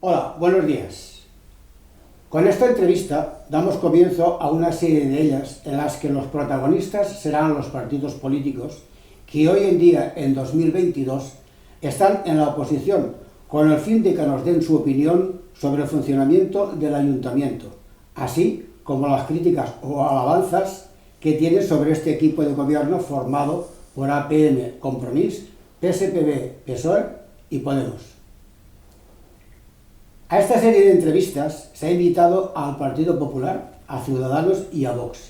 Hola, buenos días. Con esta entrevista damos comienzo a una serie de ellas en las que los protagonistas serán los partidos políticos que hoy en día, en 2022, están en la oposición con el fin de que nos den su opinión sobre el funcionamiento del ayuntamiento, así como las críticas o alabanzas que tienen sobre este equipo de gobierno formado por APM, Compromís, PSPB, PSOE y Podemos. A esta serie de entrevistas se ha invitado al Partido Popular, a Ciudadanos y a Vox.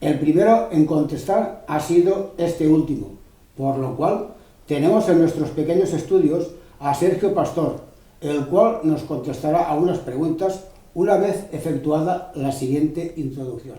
El primero en contestar ha sido este último, por lo cual tenemos en nuestros pequeños estudios a Sergio Pastor, el cual nos contestará a unas preguntas una vez efectuada la siguiente introducción.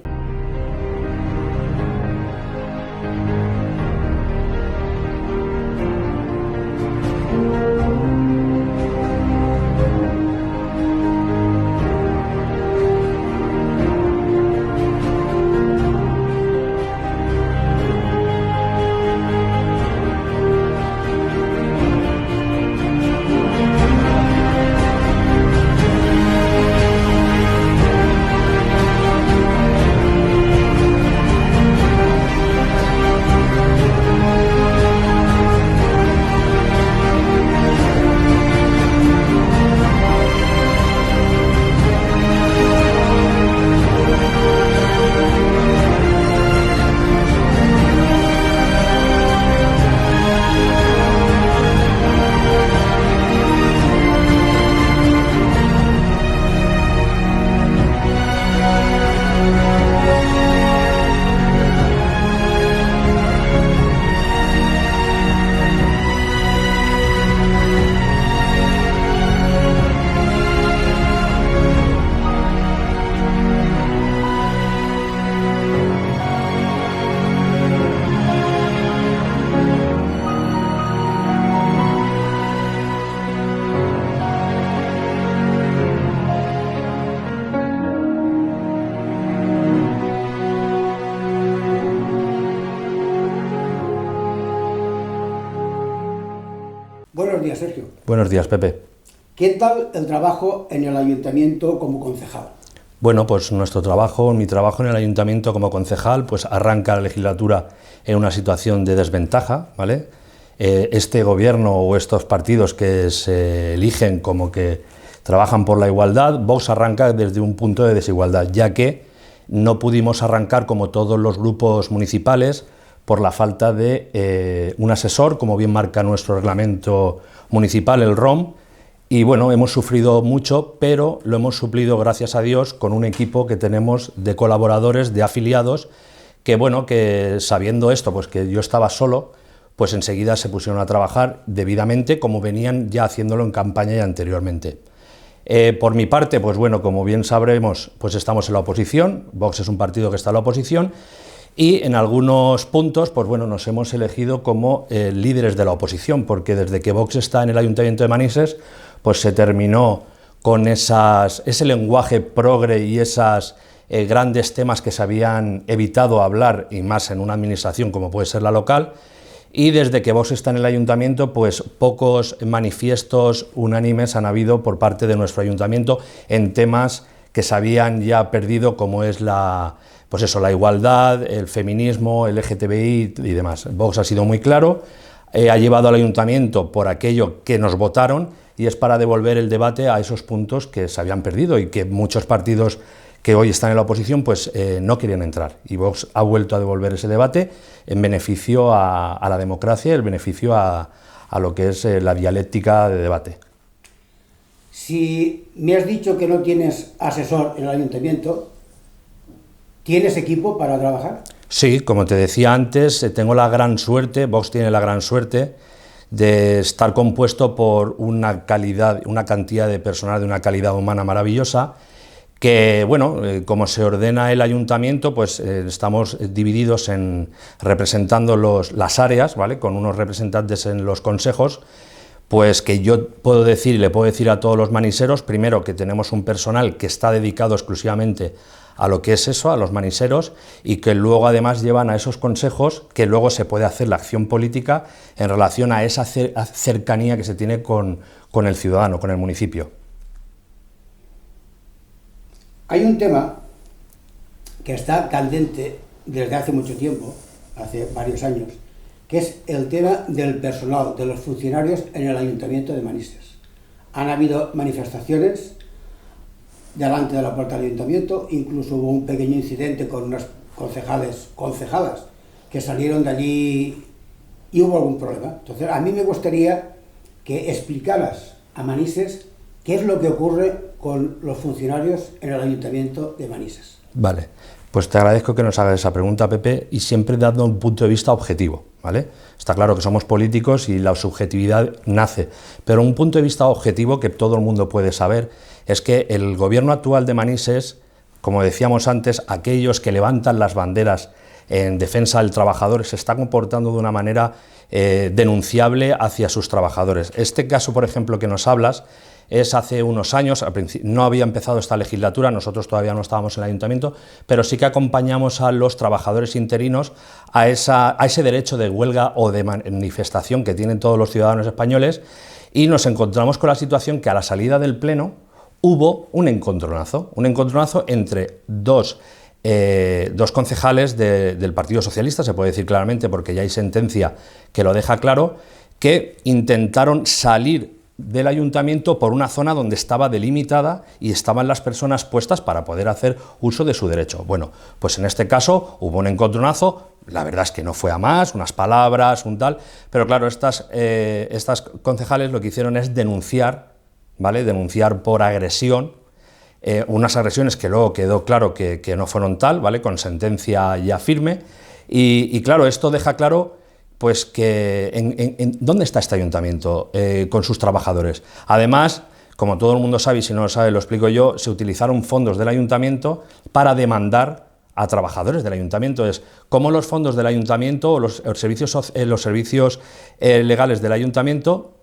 Buenos días, Sergio. Buenos días, Pepe. ¿Qué tal el trabajo en el ayuntamiento como concejal? Bueno, pues mi trabajo en el ayuntamiento como concejal, pues arranca la legislatura en una situación de desventaja, ¿vale? Este gobierno o estos partidos que se eligen como que trabajan por la igualdad, Vox arranca desde un punto de desigualdad, ya que no pudimos arrancar como todos los grupos municipales por la falta de un asesor, como bien marca nuestro reglamento municipal, el ROM, y bueno, hemos sufrido mucho, pero lo hemos suplido, gracias a Dios, con un equipo que tenemos de colaboradores, de afiliados, que bueno, que sabiendo esto, pues que yo estaba solo, pues enseguida se pusieron a trabajar debidamente, como venían ya haciéndolo en campaña y anteriormente. Por mi parte, pues bueno, como bien sabremos, pues estamos en la oposición, Vox es un partido que está en la oposición, y en algunos puntos, pues bueno, nos hemos elegido como líderes de la oposición, porque desde que Vox está en el Ayuntamiento de Manises, pues se terminó con ese lenguaje progre y esos grandes temas que se habían evitado hablar, y más en una administración como puede ser la local, y desde que Vox está en el Ayuntamiento, pues pocos manifiestos unánimes han habido por parte de nuestro Ayuntamiento en temas que se habían ya perdido, como es la igualdad, el feminismo, el LGTBI y demás. Vox ha sido muy claro, ha llevado al Ayuntamiento por aquello que nos votaron, y es para devolver el debate a esos puntos que se habían perdido y que muchos partidos que hoy están en la oposición pues no querían entrar. Y Vox ha vuelto a devolver ese debate en beneficio a la democracia, el beneficio a lo que es la dialéctica de debate. Si me has dicho que no tienes asesor en el ayuntamiento, ¿tienes equipo para trabajar? Sí, como te decía antes, tengo la gran suerte, Vox tiene la gran suerte de estar compuesto por una cantidad de personal de una calidad humana maravillosa, que, bueno, como se ordena el ayuntamiento, pues estamos divididos representando las áreas, ¿vale?, con unos representantes en los consejos, pues que yo puedo decir y le puedo decir a todos los maniseros, primero, que tenemos un personal que está dedicado exclusivamente a lo que es eso, a los maniseros, y que luego además llevan a esos consejos que luego se puede hacer la acción política en relación a esa cercanía que se tiene con con el ciudadano, con el municipio. Hay un tema que está candente desde hace mucho tiempo, hace varios años, que es el tema del personal, de los funcionarios en el Ayuntamiento de Manises. Han habido manifestaciones delante de la puerta del Ayuntamiento, incluso hubo un pequeño incidente con unas concejalas, que salieron de allí y hubo algún problema. Entonces, a mí me gustaría que explicaras a Manises qué es lo que ocurre con los funcionarios en el Ayuntamiento de Manises. Vale, pues te agradezco que nos hagas esa pregunta, Pepe, y siempre dando un punto de vista objetivo, ¿vale? Está claro que somos políticos y la subjetividad nace, pero un punto de vista objetivo que todo el mundo puede saber es que el gobierno actual de Manises, como decíamos antes, aquellos que levantan las banderas en defensa del trabajador se está comportando de una manera denunciable hacia sus trabajadores. Este caso, por ejemplo, que nos hablas, es hace unos años, no había empezado esta legislatura, nosotros todavía no estábamos en el ayuntamiento, pero sí que acompañamos a los trabajadores interinos a ese derecho de huelga o de manifestación que tienen todos los ciudadanos españoles, y nos encontramos con la situación que a la salida del Pleno hubo un encontronazo entre dos concejales del Partido Socialista, se puede decir claramente porque ya hay sentencia que lo deja claro, que intentaron salir del ayuntamiento por una zona donde estaba delimitada y estaban las personas puestas para poder hacer uso de su derecho. Bueno, pues en este caso hubo un encontronazo, la verdad es que no fue a más, unas palabras, un tal, pero claro, estas concejales lo que hicieron es denunciar, ¿vale? Denunciar por agresión, unas agresiones que luego quedó claro que no fueron tal, ¿vale? Con sentencia ya firme, y claro, esto deja claro pues que ¿dónde está este ayuntamiento con sus trabajadores? Además, como todo el mundo sabe, y si no lo sabe lo explico yo, se utilizaron fondos del ayuntamiento para demandar a trabajadores del ayuntamiento. Es como los fondos del ayuntamiento o los servicios legales del ayuntamiento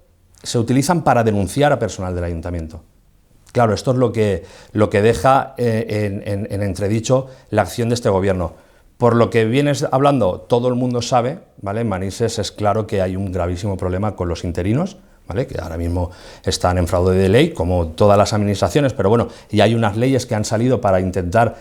se utilizan para denunciar a personal del ayuntamiento. Claro, esto es lo que deja en entredicho la acción de este gobierno. Por lo que vienes hablando, todo el mundo sabe, ¿vale? En Manises es claro que hay un gravísimo problema con los interinos, ¿vale? Que ahora mismo están en fraude de ley, como todas las administraciones, pero bueno, y hay unas leyes que han salido para intentar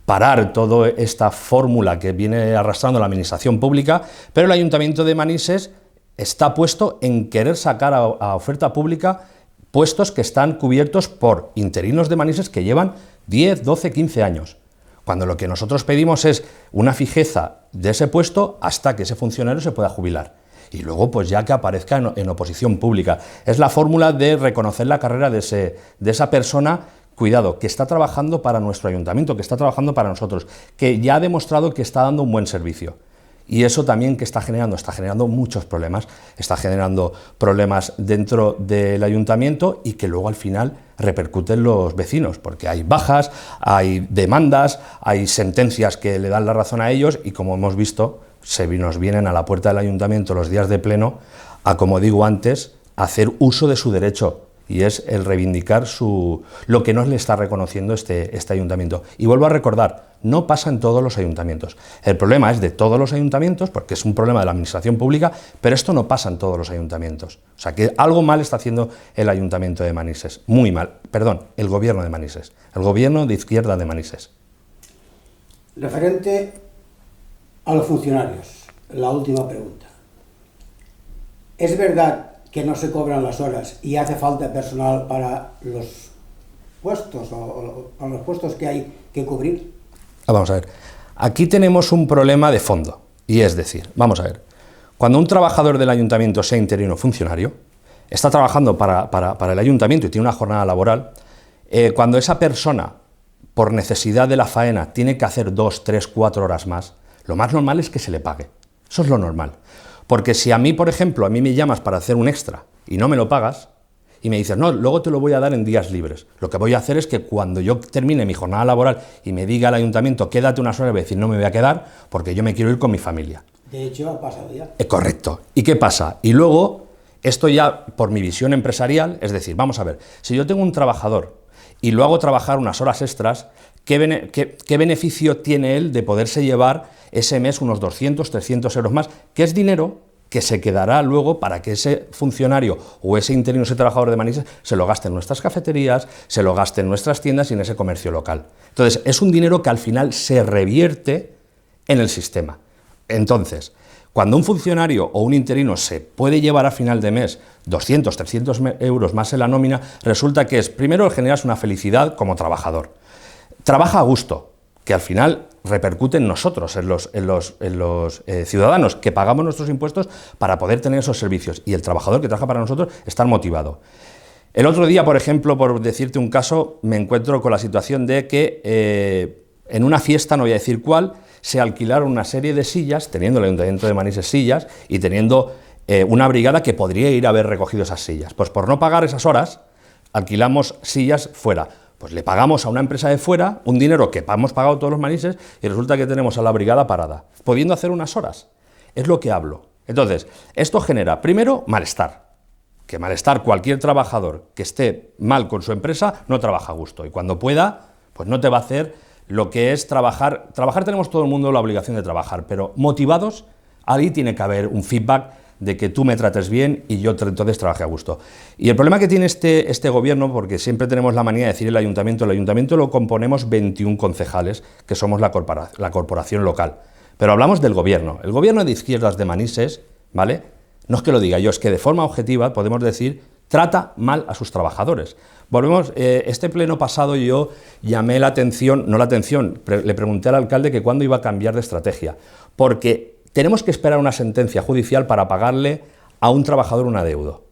parar toda esta fórmula que viene arrastrando la administración pública, pero el Ayuntamiento de Manises está puesto en querer sacar a oferta pública puestos que están cubiertos por interinos de Manises que llevan 10, 12, 15 años. Cuando lo que nosotros pedimos es una fijeza de ese puesto hasta que ese funcionario se pueda jubilar. Y luego, pues ya que aparezca en oposición pública. Es la fórmula de reconocer la carrera de esa persona, cuidado, que está trabajando para nuestro ayuntamiento, que está trabajando para nosotros, que ya ha demostrado que está dando un buen servicio. Y eso también que está generando muchos problemas, está generando problemas dentro del ayuntamiento y que luego al final repercuten los vecinos, porque hay bajas, hay demandas, hay sentencias que le dan la razón a ellos y como hemos visto, nos vienen a la puerta del ayuntamiento los días de pleno a, como digo antes, hacer uso de su derecho. Y es el reivindicar lo que no le está reconociendo este ayuntamiento. Y vuelvo a recordar, no pasa en todos los ayuntamientos. El problema es de todos los ayuntamientos, porque es un problema de la administración pública, pero esto no pasa en todos los ayuntamientos. O sea, que algo mal está haciendo el ayuntamiento de Manises. Muy mal. Perdón, el gobierno de Manises. El gobierno de izquierda de Manises. Referente a los funcionarios, la última pregunta. ¿Es verdad que no se cobran las horas y hace falta personal para los puestos o los puestos que hay que cubrir? Vamos a ver, aquí tenemos un problema de fondo, y es decir, vamos a ver, cuando un trabajador del ayuntamiento, sea interino o funcionario, está trabajando para el ayuntamiento y tiene una jornada laboral, cuando esa persona, por necesidad de la faena, tiene que hacer 2, 3, 4 horas más, lo más normal es que se le pague, eso es lo normal. Porque si a mí, por ejemplo, a mí me llamas para hacer un extra y no me lo pagas, y me dices, no, luego te lo voy a dar en días libres, lo que voy a hacer es que cuando yo termine mi jornada laboral y me diga el ayuntamiento, quédate unas horas, voy a decir, no me voy a quedar porque yo me quiero ir con mi familia. De hecho, ha pasado ya. Correcto. ¿Y qué pasa? Y luego, esto ya por mi visión empresarial, es decir, vamos a ver, si yo tengo un trabajador y lo hago trabajar unas horas extras, ¿qué beneficio tiene él de poderse llevar ese mes unos 200, 300 euros más? Que es dinero que se quedará luego para que ese funcionario o ese interino, ese trabajador de Manises, se lo gaste en nuestras cafeterías, se lo gaste en nuestras tiendas y en ese comercio local. Entonces, es un dinero que al final se revierte en el sistema. Entonces, cuando un funcionario o un interino se puede llevar a final de mes 200, 300 euros más en la nómina, resulta que es, primero, generas una felicidad como trabajador. Trabaja a gusto, que al final repercute en nosotros, en los ciudadanos, que pagamos nuestros impuestos para poder tener esos servicios. Y el trabajador que trabaja para nosotros está motivado. El otro día, por ejemplo, por decirte un caso, me encuentro con la situación de que en una fiesta, no voy a decir cuál, se alquilaron una serie de sillas, teniendo el Ayuntamiento de Manises sillas y teniendo una brigada que podría ir a haber recogido esas sillas. Pues por no pagar esas horas, alquilamos sillas fuera. Pues le pagamos a una empresa de fuera un dinero que hemos pagado todos los manises y resulta que tenemos a la brigada parada, pudiendo hacer unas horas. Es lo que hablo. Entonces, esto genera, primero, malestar. Que malestar, cualquier trabajador que esté mal con su empresa no trabaja a gusto. Y cuando pueda, pues no te va a hacer lo que es trabajar. Trabajar tenemos todo el mundo la obligación de trabajar, pero motivados, ahí tiene que haber un feedback de que tú me trates bien y yo entonces trabaje a gusto. Y el problema que tiene este gobierno, porque siempre tenemos la manía de decir el ayuntamiento lo componemos 21 concejales, que somos la corporación local. Pero hablamos del gobierno. El gobierno de izquierdas de Manises, ¿vale? No es que lo diga yo, es que de forma objetiva podemos decir, trata mal a sus trabajadores. Volvemos, este pleno pasado yo llamé la atención, le pregunté al alcalde que cuándo iba a cambiar de estrategia, porque tenemos que esperar una sentencia judicial para pagarle a un trabajador un adeudo.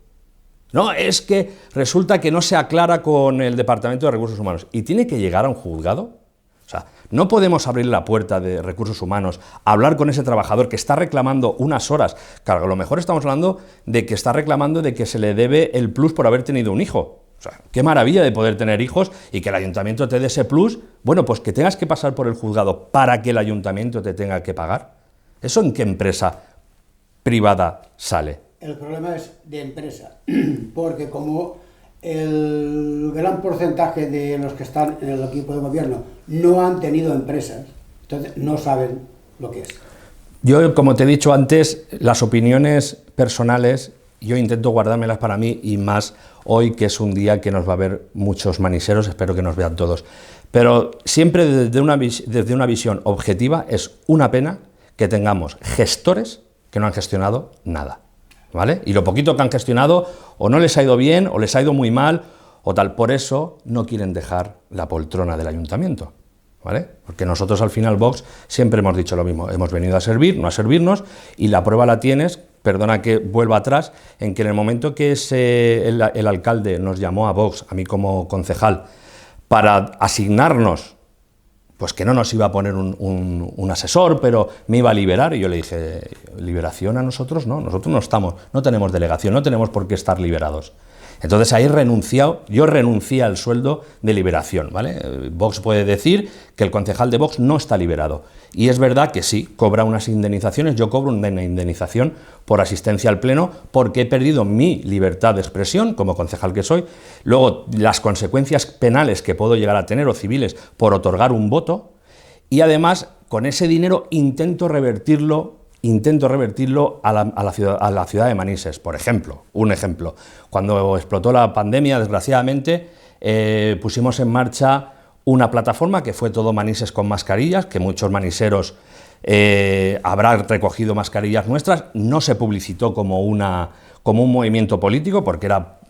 No, es que resulta que no se aclara con el Departamento de Recursos Humanos y tiene que llegar a un juzgado. O sea, no podemos abrir la puerta de Recursos Humanos, hablar con ese trabajador que está reclamando unas horas. Claro, a lo mejor estamos hablando de que está reclamando de que se le debe el plus por haber tenido un hijo. O sea, qué maravilla de poder tener hijos y que el ayuntamiento te dé ese plus. Bueno, pues que tengas que pasar por el juzgado para que el ayuntamiento te tenga que pagar. ¿Eso en qué empresa privada sale? El problema es de empresa, porque como el gran porcentaje de los que están en el equipo de gobierno no han tenido empresas, entonces no saben lo que es. Yo, como te he dicho antes, las opiniones personales yo intento guardármelas para mí y más hoy, que es un día que nos va a ver muchos maniseros, espero que nos vean todos. Pero siempre desde una visión objetiva es una pena que tengamos gestores que no han gestionado nada, ¿vale? Y lo poquito que han gestionado o no les ha ido bien o les ha ido muy mal o tal. Por eso no quieren dejar la poltrona del ayuntamiento, ¿vale? Porque nosotros al final, Vox, siempre hemos dicho lo mismo, hemos venido a servir, no a servirnos, y la prueba la tienes, perdona que vuelva atrás, en que en el momento que el alcalde nos llamó a Vox, a mí como concejal, para asignarnos, pues que no nos iba a poner un asesor, pero me iba a liberar, y yo le dije, liberación a nosotros no, nosotros no tenemos delegación, no tenemos por qué estar liberados. Entonces ahí yo renuncié al sueldo de liberación, ¿vale? Vox puede decir que el concejal de Vox no está liberado. Y es verdad que sí, cobra unas indemnizaciones, yo cobro una indemnización por asistencia al pleno porque he perdido mi libertad de expresión como concejal que soy. Luego, las consecuencias penales que puedo llegar a tener o civiles por otorgar un voto. Y además, con ese dinero intento revertirlo a la ciudad de Manises. Por ejemplo, un ejemplo, cuando explotó la pandemia, desgraciadamente, pusimos en marcha una plataforma que fue todo Manises con mascarillas, que muchos maniseros habrán recogido mascarillas nuestras. No se publicitó como un movimiento político porque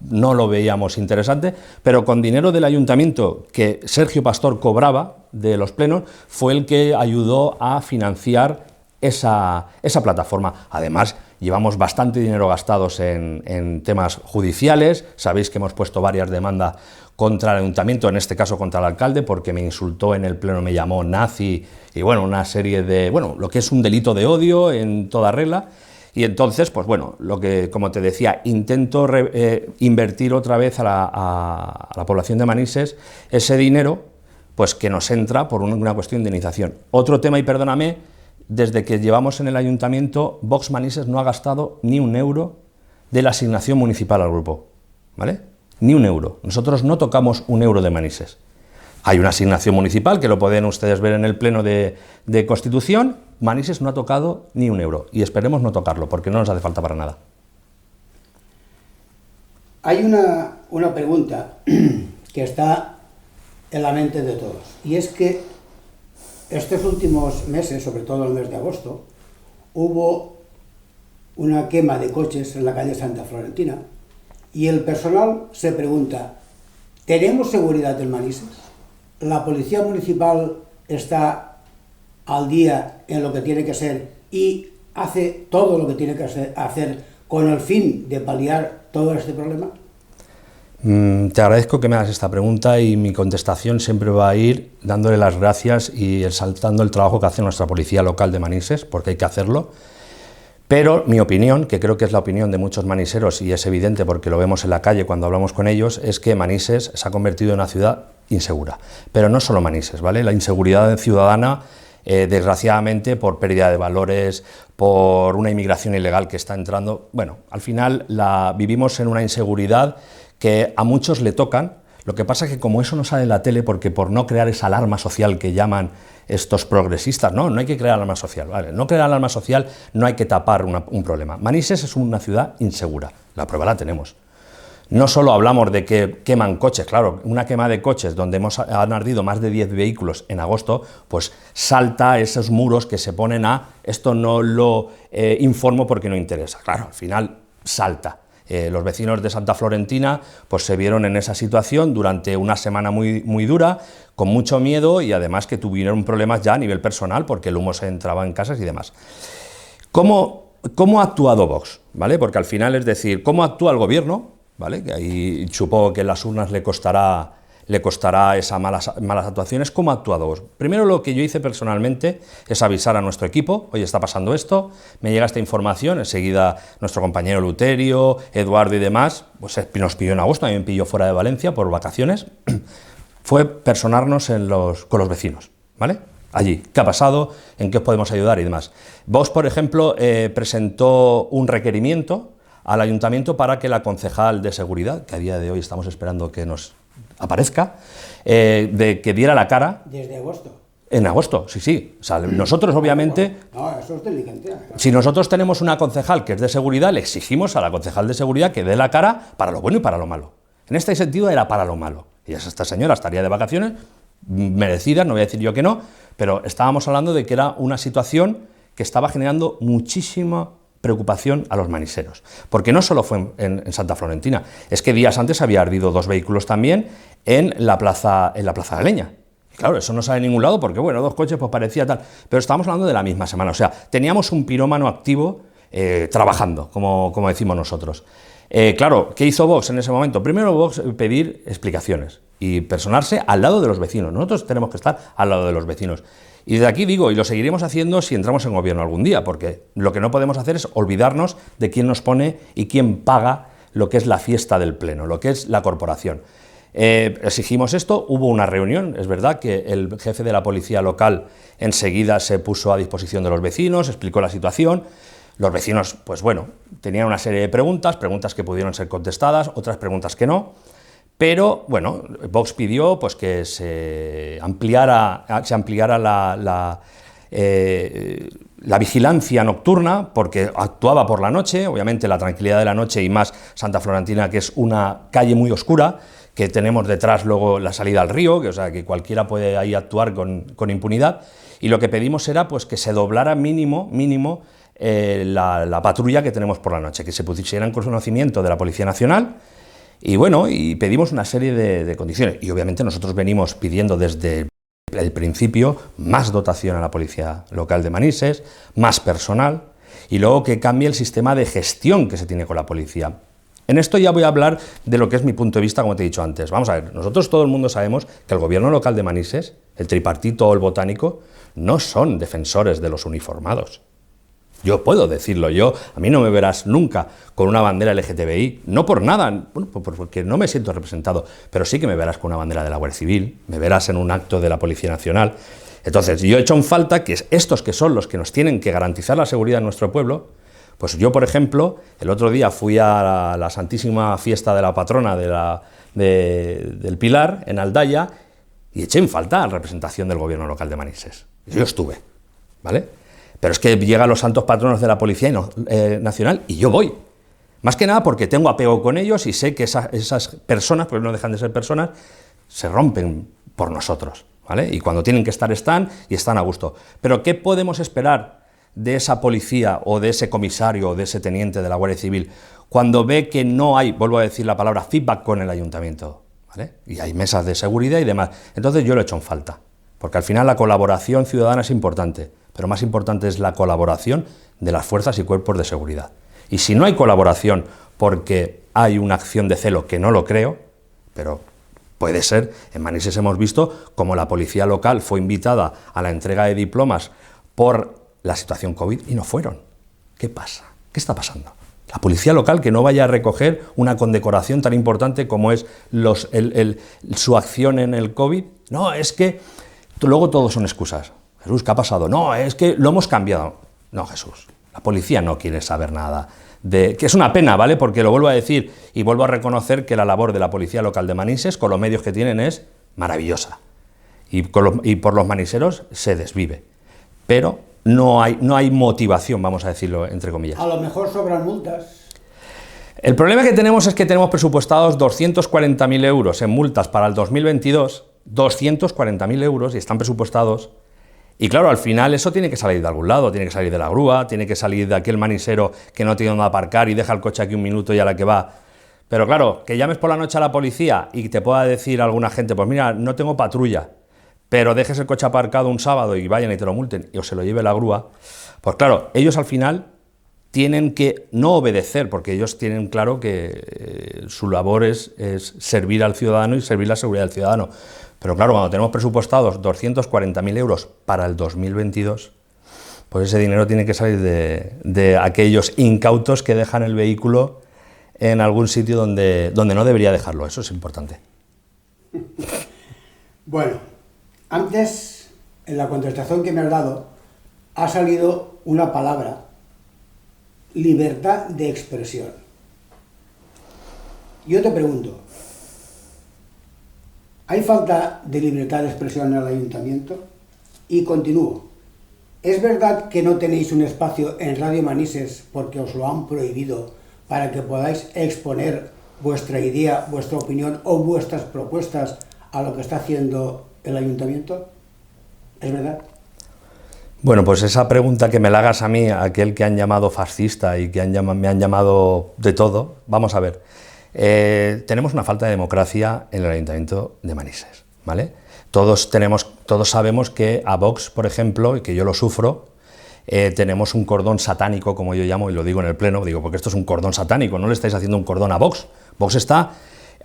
no lo veíamos interesante, pero con dinero del ayuntamiento que Sergio Pastor cobraba de los plenos, fue el que ayudó a financiar esa plataforma. Además, llevamos bastante dinero gastados en temas judiciales. Sabéis que hemos puesto varias demandas contra el ayuntamiento, en este caso contra el alcalde, porque me insultó en el pleno, me llamó nazi y bueno, una serie de, lo que es un delito de odio en toda regla. Y entonces, pues bueno, lo que, como te decía, intento invertir otra vez a la población de Manises ese dinero, pues que nos entra por una cuestión de indemnización. Otro tema, y perdóname, desde que llevamos en el ayuntamiento, Vox Manises no ha gastado ni un euro de la asignación municipal al grupo, ¿vale? Ni un euro. Nosotros no tocamos un euro de Manises. Hay una asignación municipal, que lo pueden ustedes ver en el Pleno de Constitución. Manises no ha tocado ni un euro, y esperemos no tocarlo, porque no nos hace falta para nada. Hay una pregunta que está en la mente de todos, y es que estos últimos meses, sobre todo el mes de agosto, hubo una quema de coches en la calle Santa Florentina, y el personal se pregunta, ¿tenemos seguridad en Manises? ¿La policía municipal está al día en lo que tiene que ser y hace todo lo que tiene que hacer con el fin de paliar todo este problema? Te agradezco que me hagas esta pregunta, y mi contestación siempre va a ir dándole las gracias y exaltando el trabajo que hace nuestra policía local de Manises, porque hay que hacerlo. Pero mi opinión, que creo que es la opinión de muchos maniseros, y es evidente porque lo vemos en la calle cuando hablamos con ellos, es que Manises se ha convertido en una ciudad insegura. Pero no solo Manises, ¿vale? La inseguridad ciudadana, desgraciadamente, por pérdida de valores, por una inmigración ilegal que está entrando, bueno, al final vivimos en una inseguridad que a muchos le tocan. Lo que pasa es que como eso no sale en la tele, porque por no crear esa alarma social que llaman estos progresistas, no hay que crear alarma social, ¿vale? No crear alarma social, no hay que tapar un problema. Manises es una ciudad insegura, la prueba la tenemos. No solo hablamos de que queman coches, claro, una quema de coches donde han ardido más de 10 vehículos en agosto, pues salta esos muros que se ponen esto no lo informo porque no interesa, claro, al final salta. Los vecinos de Santa Florentina pues se vieron en esa situación durante una semana muy dura, con mucho miedo, y además que tuvieron problemas ya a nivel personal porque el humo se entraba en casas y demás. ¿Cómo ha actuado Vox? ¿Vale? Porque al final, es decir, ¿cómo actúa el gobierno? ¿Vale? Que ahí supongo que en las urnas le costará esas malas actuaciones. ¿Cómo ha actuado Vox? Primero, lo que yo hice personalmente es avisar a nuestro equipo: oye, está pasando esto, me llega esta información. Enseguida nuestro compañero Luterio, Eduardo y demás, pues nos pilló en agosto, a mí me pilló fuera de Valencia por vacaciones, fue personarnos con los vecinos, ¿vale? Allí, ¿qué ha pasado? ¿En qué os podemos ayudar? Y demás. Vox, por ejemplo, presentó un requerimiento al ayuntamiento para que la concejal de seguridad, que a día de hoy estamos esperando que nos aparezca, de que diera la cara. ¿Desde agosto? En agosto, sí. O sea, nosotros obviamente... No, eso es delicante. Si nosotros tenemos una concejal que es de seguridad, le exigimos a la concejal de seguridad que dé la cara para lo bueno y para lo malo. En este sentido era para lo malo. Y esta señora estaría de vacaciones, merecidas, no voy a decir yo que no, pero estábamos hablando de que era una situación que estaba generando muchísima preocupación a los maniseros, porque no solo fue en Santa Florentina, es que días antes había ardido 2 vehículos también en la Plaza de Leña. Y claro, eso no sale en ningún lado porque, bueno, 2 coches pues parecía tal, pero estábamos hablando de la misma semana, o sea, teníamos un pirómano activo trabajando, como decimos nosotros. Claro, ¿qué hizo Vox en ese momento? Primero Vox pedir explicaciones y personarse al lado de los vecinos. Nosotros tenemos que estar al lado de los vecinos. Y desde aquí digo, y lo seguiremos haciendo si entramos en gobierno algún día, porque lo que no podemos hacer es olvidarnos de quién nos pone y quién paga lo que es la fiesta del Pleno, lo que es la corporación. Exigimos esto, hubo una reunión, es verdad que el jefe de la policía local enseguida se puso a disposición de los vecinos, explicó la situación. Los vecinos, pues bueno, tenían una serie de preguntas que pudieron ser contestadas, otras preguntas que no. Pero, bueno, Vox pidió pues, que se ampliara la vigilancia nocturna, porque actuaba por la noche, obviamente la tranquilidad de la noche, y más Santa Florentina, que es una calle muy oscura, que tenemos detrás luego la salida al río, o sea, que cualquiera puede ahí actuar con impunidad, y lo que pedimos era pues, que se doblara mínimo la patrulla que tenemos por la noche, que se pusiera en conocimiento de la Policía Nacional. Y bueno, y pedimos una serie de condiciones, y obviamente nosotros venimos pidiendo desde el principio más dotación a la policía local de Manises, más personal, y luego que cambie el sistema de gestión que se tiene con la policía. En esto ya voy a hablar de lo que es mi punto de vista, como te he dicho antes. Vamos a ver, nosotros todo el mundo sabemos que el gobierno local de Manises, el tripartito o el botánico, no son defensores de los uniformados. Yo puedo decirlo, a mí no me verás nunca con una bandera LGTBI, no por nada, bueno, porque no me siento representado, pero sí que me verás con una bandera de la Guardia Civil, me verás en un acto de la Policía Nacional. Entonces, yo he hecho en falta que estos que son los que nos tienen que garantizar la seguridad en nuestro pueblo, pues yo, por ejemplo, el otro día fui a la santísima fiesta de la patrona del Pilar, en Aldaya, y eché en falta a la representación del gobierno local de Manises. Yo estuve, ¿vale? Pero es que llegan los santos patronos de la Policía Nacional y yo voy. Más que nada porque tengo apego con ellos y sé que esas personas, porque no dejan de ser personas, se rompen por nosotros, ¿vale? Y cuando tienen que estar, están y están a gusto. Pero ¿qué podemos esperar de esa policía o de ese comisario o de ese teniente de la Guardia Civil cuando ve que no hay, vuelvo a decir la palabra, feedback con el ayuntamiento, ¿vale? Y hay mesas de seguridad y demás? Entonces yo lo he hecho en falta, porque al final la colaboración ciudadana es importante, pero más importante es la colaboración de las fuerzas y cuerpos de seguridad. Y si no hay colaboración porque hay una acción de celo, que no lo creo, pero puede ser, en Manises hemos visto como la policía local fue invitada a la entrega de diplomas por la situación COVID y no fueron. ¿Qué pasa? ¿Qué está pasando? La policía local que no vaya a recoger una condecoración tan importante como es su acción en el COVID. No, es que luego todos son excusas. Jesús, ¿qué ha pasado? No, es que lo hemos cambiado. No, Jesús, la policía no quiere saber nada. Que es una pena, ¿vale? Porque lo vuelvo a decir y vuelvo a reconocer que la labor de la policía local de Manises, con los medios que tienen, es maravillosa. Y por los maniseros se desvive. Pero no hay motivación, vamos a decirlo entre comillas. A lo mejor sobran multas. El problema que tenemos es que tenemos presupuestados 240.000 euros en multas para el 2022, 240.000 euros y están presupuestados. Y claro, al final eso tiene que salir de algún lado, tiene que salir de la grúa, tiene que salir de aquel manisero que no tiene dónde aparcar y deja el coche aquí un minuto y a la que va. Pero claro, que llames por la noche a la policía y te pueda decir alguna gente, pues mira, no tengo patrulla, pero dejes el coche aparcado un sábado y vayan y te lo multen o se lo lleve la grúa, pues claro, ellos al final tienen que no obedecer, porque ellos tienen claro que su labor es servir al ciudadano y servir la seguridad del ciudadano. Pero claro, cuando tenemos presupuestados 240.000 euros para el 2022, pues ese dinero tiene que salir de aquellos incautos que dejan el vehículo en algún sitio donde no debería dejarlo. Eso es importante. Bueno, antes, en la contestación que me has dado, ha salido una palabra: libertad de expresión. Yo te pregunto, ¿hay falta de libertad de expresión en el ayuntamiento? Y continúo. ¿Es verdad que no tenéis un espacio en Radio Manises porque os lo han prohibido para que podáis exponer vuestra idea, vuestra opinión o vuestras propuestas a lo que está haciendo el ayuntamiento? ¿Es verdad? Bueno, pues esa pregunta que me la hagas a mí, a aquel que han llamado fascista y que me han llamado de todo, vamos a ver. Tenemos una falta de democracia en el Ayuntamiento de Manises, ¿vale? Todos sabemos que a Vox, por ejemplo, y que yo lo sufro, tenemos un cordón satánico, como yo llamo, y lo digo en el pleno, digo, porque esto es un cordón satánico, no le estáis haciendo un cordón a Vox. Vox está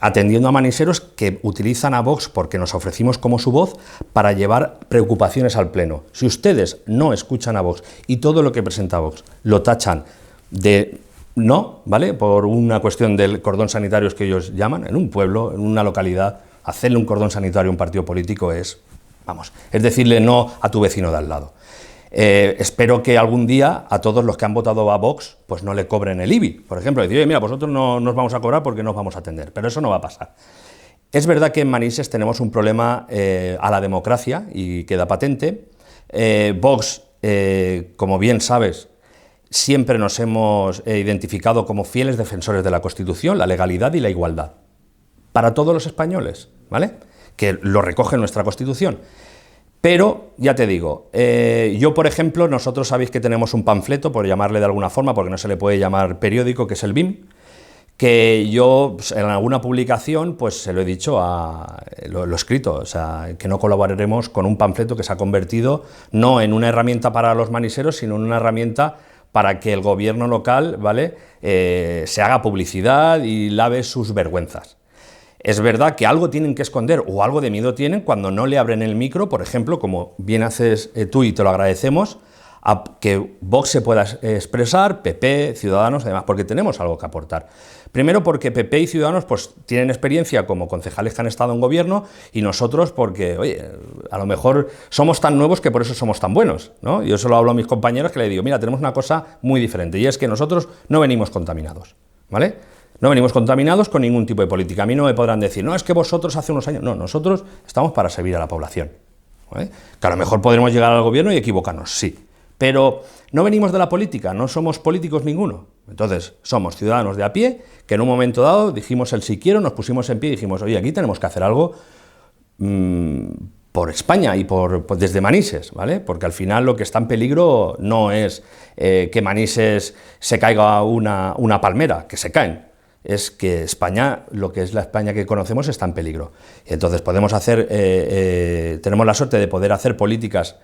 atendiendo a maniseros que utilizan a Vox porque nos ofrecimos como su voz para llevar preocupaciones al pleno. Si ustedes no escuchan a Vox y todo lo que presenta Vox lo tachan de no, ¿vale? Por una cuestión del cordón sanitario que ellos llaman, en un pueblo, en una localidad, hacerle un cordón sanitario a un partido político es decirle no a tu vecino de al lado. Espero que algún día a todos los que han votado a Vox pues no le cobren el IBI, por ejemplo, decir, oye, mira, vosotros no nos vamos a cobrar porque no os vamos a atender, pero eso no va a pasar. Es verdad que en Manises tenemos un problema a la democracia y queda patente. Vox, como bien sabes, siempre nos hemos identificado como fieles defensores de la Constitución, la legalidad y la igualdad para todos los españoles, ¿vale? Que lo recoge nuestra Constitución. Pero, ya te digo, yo, por ejemplo, nosotros sabéis que tenemos un panfleto, por llamarle de alguna forma, porque no se le puede llamar periódico, que es el BIM, que yo, pues, en alguna publicación, pues se lo he dicho, lo he escrito, o sea, que no colaboraremos con un panfleto que se ha convertido no en una herramienta para los maniseros, sino en una herramienta para que el gobierno local, ¿vale?, se haga publicidad y lave sus vergüenzas. Es verdad que algo tienen que esconder o algo de miedo tienen cuando no le abren el micro, por ejemplo, como bien haces tú y te lo agradecemos, a que Vox se pueda expresar, PP, Ciudadanos, además, porque tenemos algo que aportar. Primero porque PP y Ciudadanos pues tienen experiencia como concejales que han estado en gobierno y nosotros porque, oye, a lo mejor somos tan nuevos que por eso somos tan buenos, ¿no? Yo se lo hablo a mis compañeros que les digo, mira, tenemos una cosa muy diferente y es que nosotros no venimos contaminados, ¿vale? No venimos contaminados con ningún tipo de política. A mí no me podrán decir, no, es que vosotros hace unos años... No, nosotros estamos para servir a la población, ¿vale? Que a lo mejor podremos llegar al gobierno y equivocarnos, sí. Pero no venimos de la política, no somos políticos ninguno. Entonces, somos ciudadanos de a pie, que en un momento dado dijimos el sí quiero, nos pusimos en pie y dijimos, oye, aquí tenemos que hacer algo por España y desde Manises, ¿vale? Porque al final lo que está en peligro no es que Manises se caiga una palmera, que se caen. Es que España, lo que es la España que conocemos, está en peligro. Entonces podemos hacer, tenemos la suerte de poder hacer políticas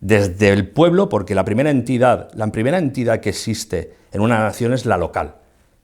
desde el pueblo, porque la primera entidad que existe en una nación es la local.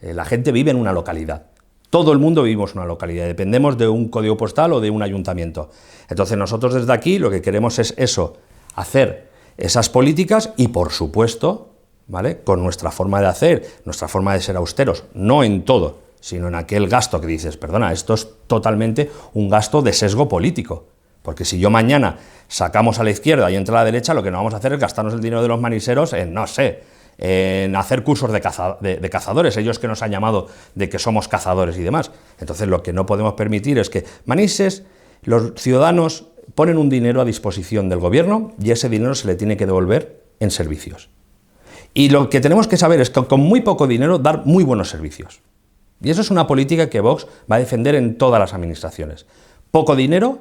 La gente vive en una localidad. Todo el mundo vivimos en una localidad, dependemos de un código postal o de un ayuntamiento. Entonces nosotros desde aquí lo que queremos es eso, hacer esas políticas y por supuesto, ¿vale?, con nuestra forma de hacer, nuestra forma de ser austeros, no en todo, sino en aquel gasto que dices, perdona, esto es totalmente un gasto de sesgo político, porque si yo mañana sacamos a la izquierda y entra a la derecha, lo que no vamos a hacer es gastarnos el dinero de los maniseros en, no sé, en hacer cursos de cazadores, ellos que nos han llamado de que somos cazadores y demás. Entonces lo que no podemos permitir es que Manises, los ciudadanos ponen un dinero a disposición del gobierno y ese dinero se le tiene que devolver en servicios. Y lo que tenemos que saber es que con muy poco dinero dar muy buenos servicios. Y eso es una política que Vox va a defender en todas las administraciones. Poco dinero,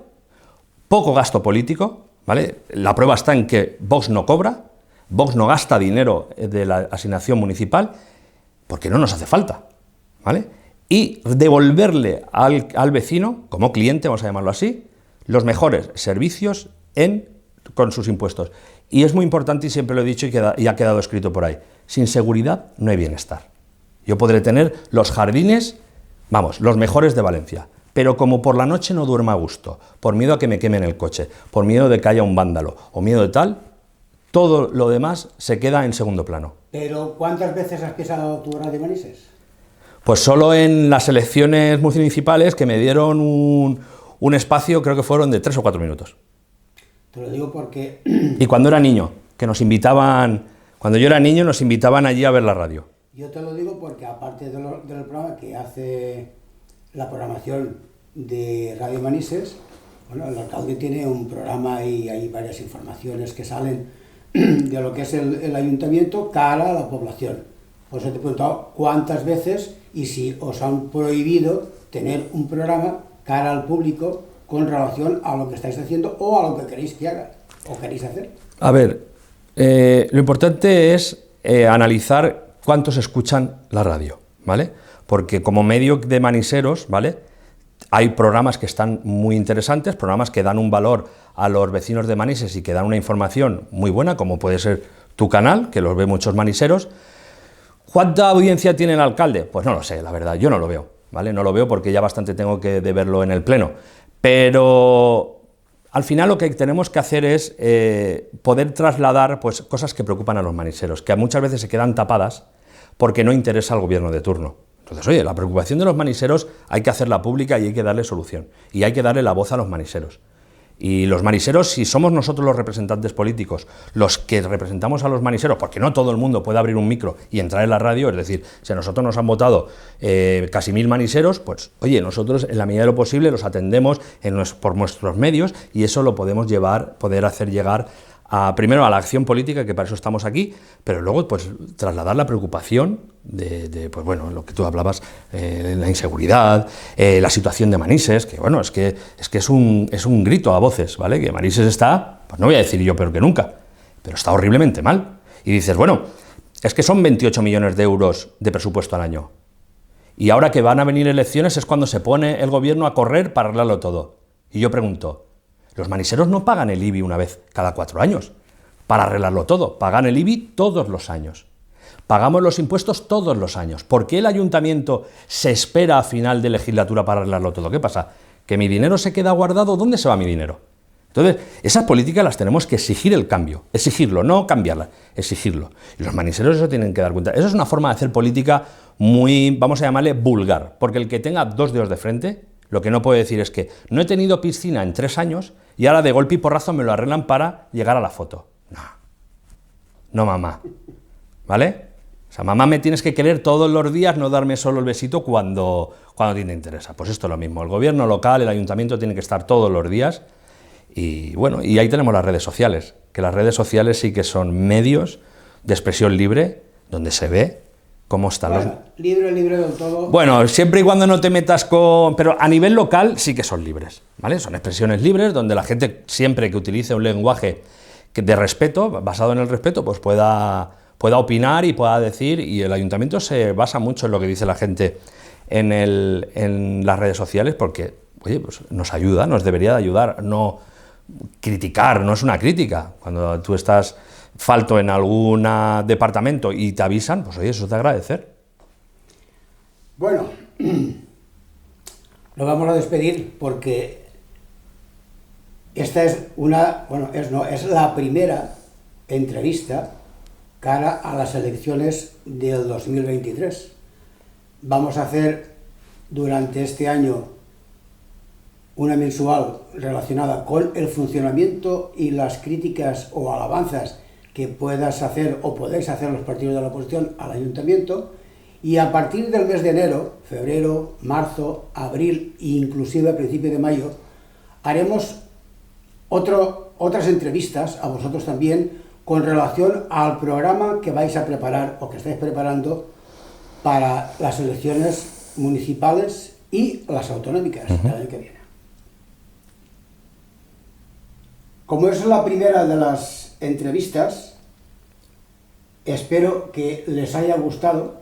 poco gasto político, ¿vale? La prueba está en que Vox no cobra, Vox no gasta dinero de la asignación municipal porque no nos hace falta, ¿vale? Y devolverle al vecino, como cliente, vamos a llamarlo así, los mejores servicios con sus impuestos. Y es muy importante, y siempre lo he dicho y ha quedado escrito por ahí, sin seguridad no hay bienestar. Yo podré tener los jardines, vamos, los mejores de Valencia, pero como por la noche no duerma a gusto, por miedo a que me quemen el coche, por miedo de que haya un vándalo o miedo de tal, todo lo demás se queda en segundo plano. ¿Pero cuántas veces has pisado tu Radio Manises? Pues solo en las elecciones municipales que me dieron un espacio, creo que fueron de 3 o 4 minutos. Te lo digo porque... Y cuando era niño, que nos invitaban, cuando yo era niño nos invitaban allí a ver la radio. Yo te lo digo porque aparte del programa que hace la programación de Radio Manises, bueno, el alcalde tiene un programa y hay varias informaciones que salen de lo que es el ayuntamiento cara a la población. Por eso te he preguntado cuántas veces y si os han prohibido tener un programa cara al público con relación a lo que estáis haciendo o a lo que queréis que haga o queréis hacer. A ver, lo importante es analizar cuántos escuchan la radio, ¿vale? Porque como medio de maniseros, ¿vale?, hay programas que están muy interesantes, programas que dan un valor a los vecinos de Manises y que dan una información muy buena, como puede ser tu canal, que los ve muchos maniseros. ¿Cuánta audiencia tiene el alcalde? Pues no lo sé, la verdad, yo no lo veo, ¿vale? No lo veo porque ya bastante tengo de verlo en el pleno. Pero al final lo que tenemos que hacer es poder trasladar pues, cosas que preocupan a los maniseros, que muchas veces se quedan tapadas porque no interesa al gobierno de turno. Entonces, oye, la preocupación de los maniseros hay que hacerla pública y hay que darle solución. Y hay que darle la voz a los maniseros. Y los maniseros, si somos nosotros los representantes políticos, los que representamos a los maniseros, porque no todo el mundo puede abrir un micro y entrar en la radio, es decir, si a nosotros nos han votado casi 1000 maniseros, pues oye, nosotros en la medida de lo posible los atendemos por nuestros medios y eso lo podemos poder hacer llegar primero a la acción política, que para eso estamos aquí, pero luego pues trasladar la preocupación pues bueno, lo que tú hablabas, la inseguridad, la situación de Manises, que bueno, es que es un grito a voces, ¿vale? Que Manises está, pues no voy a decir yo peor que nunca, pero está horriblemente mal. Y dices, bueno, es que son 28 millones de euros de presupuesto al año. Y ahora que van a venir elecciones es cuando se pone el gobierno a correr para arreglarlo todo. Y yo pregunto, los maniseros no pagan el IBI una vez cada 4 años para arreglarlo todo, pagan el IBI todos los años. Pagamos los impuestos todos los años. ¿Por qué el ayuntamiento se espera a final de legislatura para arreglarlo todo? ¿Qué pasa? ¿Que mi dinero se queda guardado? ¿Dónde se va mi dinero? Entonces, esas políticas las tenemos que exigir el cambio, exigirlo, no cambiarlas, exigirlo. Y los maniseros eso tienen que dar cuenta. Eso es una forma de hacer política muy, vamos a llamarle, vulgar, porque el que tenga 2 dedos de frente, lo que no puede decir es que no he tenido piscina en 3 años y ahora de golpe y porrazo me lo arreglan para llegar a la foto. No, mamá, ¿vale? O sea, mamá, me tienes que querer todos los días, no darme solo el besito cuando a ti te interesa. Pues esto es lo mismo, el gobierno local, el ayuntamiento tiene que estar todos los días. Y bueno, y ahí tenemos las redes sociales, que las redes sociales sí que son medios de expresión libre, donde se ve cómo están los... Libre del todo. Bueno, siempre y cuando no te metas con... Pero a nivel local sí que son libres, ¿vale? Son expresiones libres, donde la gente, siempre que utilice un lenguaje de respeto, basado en el respeto, pues pueda opinar y pueda decir, y el ayuntamiento se basa mucho en lo que dice la gente en las redes sociales, porque, oye, pues nos ayuda, nos debería de ayudar, no criticar, no es una crítica. Cuando tú estás falto en algún departamento y te avisan, pues oye, eso es de agradecer. Bueno, lo vamos a despedir porque esta es es la primera entrevista cara a las elecciones del 2023. Vamos a hacer durante este año una mensual relacionada con el funcionamiento y las críticas o alabanzas que puedas hacer o podéis hacer los partidos de la oposición al ayuntamiento, y a partir del mes de enero, febrero, marzo, abril e inclusive a principios de mayo haremos otras entrevistas a vosotros también con relación al programa que vais a preparar o que estáis preparando para las elecciones municipales y las autonómicas del año que viene. Como es la primera de las entrevistas, espero que les haya gustado.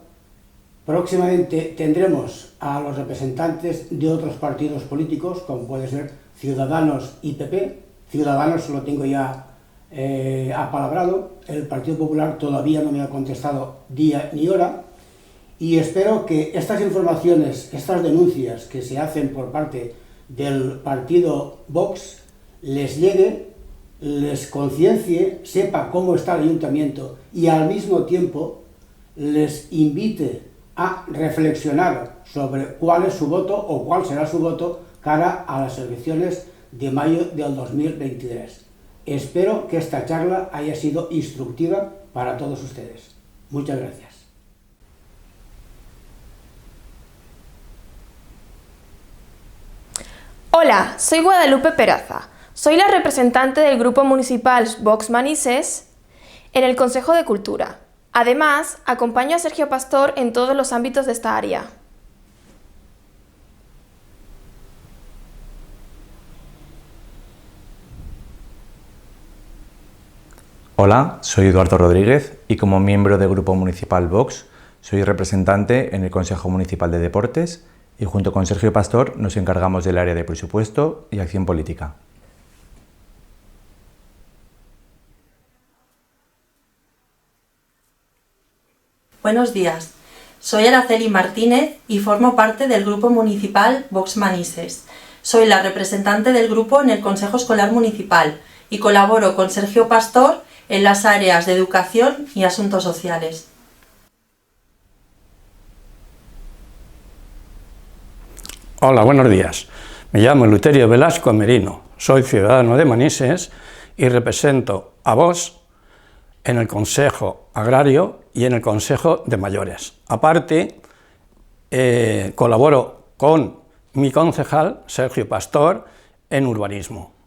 Próximamente tendremos a los representantes de otros partidos políticos, como puede ser Ciudadanos y PP. Ciudadanos lo tengo ya apalabrado, el Partido Popular todavía no me ha contestado día ni hora, y espero que estas informaciones, estas denuncias que se hacen por parte del partido Vox les llegue, les conciencie, sepa cómo está el ayuntamiento y al mismo tiempo les invite a reflexionar sobre cuál es su voto o cuál será su voto cara a las elecciones de mayo del 2023. Espero que esta charla haya sido instructiva para todos ustedes. Muchas gracias. Hola, soy Guadalupe Peraza. Soy la representante del Grupo Municipal Vox Manises en el Consejo de Cultura. Además, acompaño a Sergio Pastor en todos los ámbitos de esta área. Hola, soy Eduardo Rodríguez y como miembro del Grupo Municipal Vox soy representante en el Consejo Municipal de Deportes y junto con Sergio Pastor nos encargamos del área de presupuesto y acción política. Buenos días, soy Araceli Martínez y formo parte del Grupo Municipal Vox Manises. Soy la representante del grupo en el Consejo Escolar Municipal y colaboro con Sergio Pastor en las áreas de educación y asuntos sociales. Hola, buenos días. Me llamo Eleuterio Velasco Merino, soy ciudadano de Manises y represento a Vox en el Consejo Agrario y en el Consejo de Mayores. Aparte, colaboro con mi concejal, Sergio Pastor, en urbanismo.